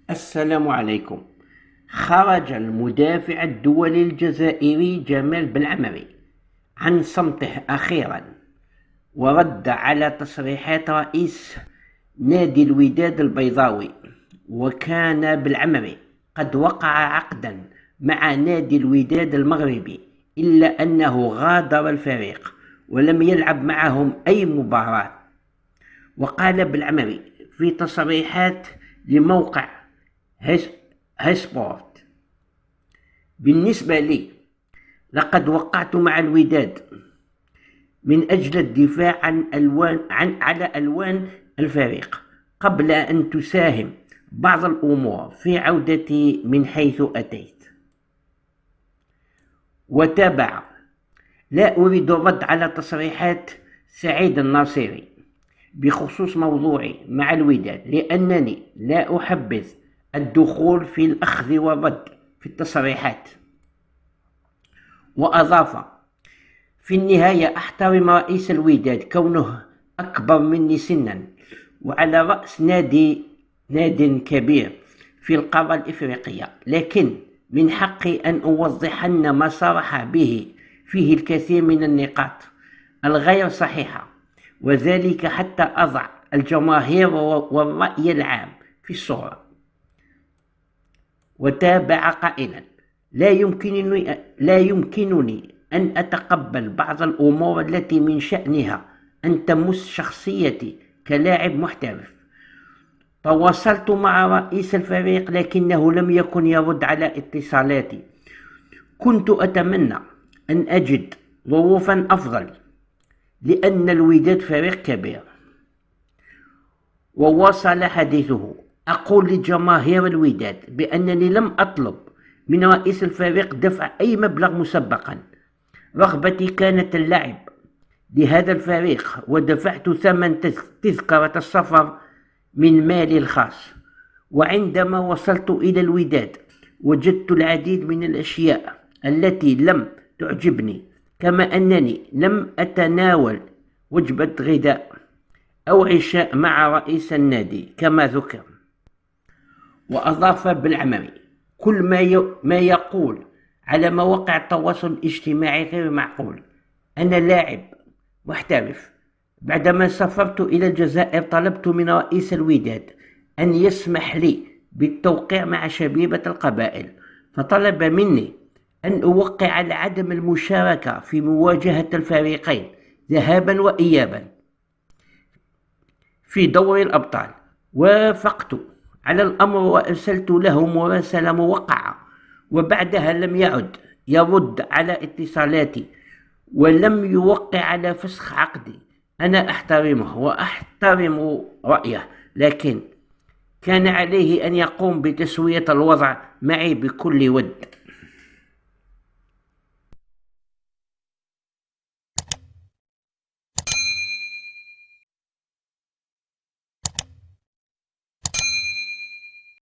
السلام عليكم. خرج المدافع الدولي الجزائري جمال بلعمري عن صمته أخيرا، ورد على تصريحات رئيس نادي الوداد البيضاوي. وكان بلعمري قد وقع عقدا مع نادي الوداد المغربي، إلا أنه غادر الفريق ولم يلعب معهم أي مباراة. وقال بلعمري في تصريحات لموقع هيسبورت: بالنسبة لي لقد وقعت مع الوداد من أجل الدفاع على ألوان الفريق قبل أن تساهم بعض الأمور في عودتي من حيث أتيت. وتابع: لا أريد الرد على تصريحات سعيد الناصري بخصوص موضوعي مع الوداد، لأنني لا أحبذ الدخول في الأخذ والرد في التصريحات. وأضاف: في النهاية أحترم رئيس الوداد كونه أكبر مني سنا وعلى رأس ناد كبير في القارة الإفريقية، لكن من حقي أن أوضح أن ما صرح به فيه الكثير من النقاط الغير صحيحة، وذلك حتى أضع الجماهير والرأي العام في الصورة. وتابع قائلا: لا يمكنني أن أتقبل بعض الأمور التي من شأنها أن تمس شخصيتي كلاعب محترف. تواصلت مع رئيس الفريق لكنه لم يكن يرد على اتصالاتي. كنت أتمنى أن أجد ظروفا أفضل لأن الوداد فريق كبير. وواصل حديثه: أقول لجماهير الوداد بأنني لم أطلب من رئيس الفريق دفع أي مبلغ مسبقا. رغبتي كانت اللعب لهذا الفريق، ودفعت ثمن تذكرة السفر من مالي الخاص. وعندما وصلت إلى الوداد وجدت العديد من الأشياء التي لم تعجبني، كما أنني لم أتناول وجبة غداء أو عشاء مع رئيس النادي كما ذكر. وأضاف بالعمري: كل ما يقول على مواقع التواصل الاجتماعي غير معقول. أنا لاعب محترف. بعدما سافرت إلى الجزائر طلبت من رئيس الوداد أن يسمح لي بالتوقيع مع شبيبة القبائل، فطلب مني أن أوقع على عدم المشاركة في مواجهة الفريقين ذهابا وإيابا في دوري الأبطال. وافقت على الأمر وأرسلت له مراسلة موقعة، وبعدها لم يعد يرد على اتصالاتي ولم يوقع على فسخ عقدي. أنا أحترمه وأحترم رأيه، لكن كان عليه أن يقوم بتسوية الوضع معي بكل ود.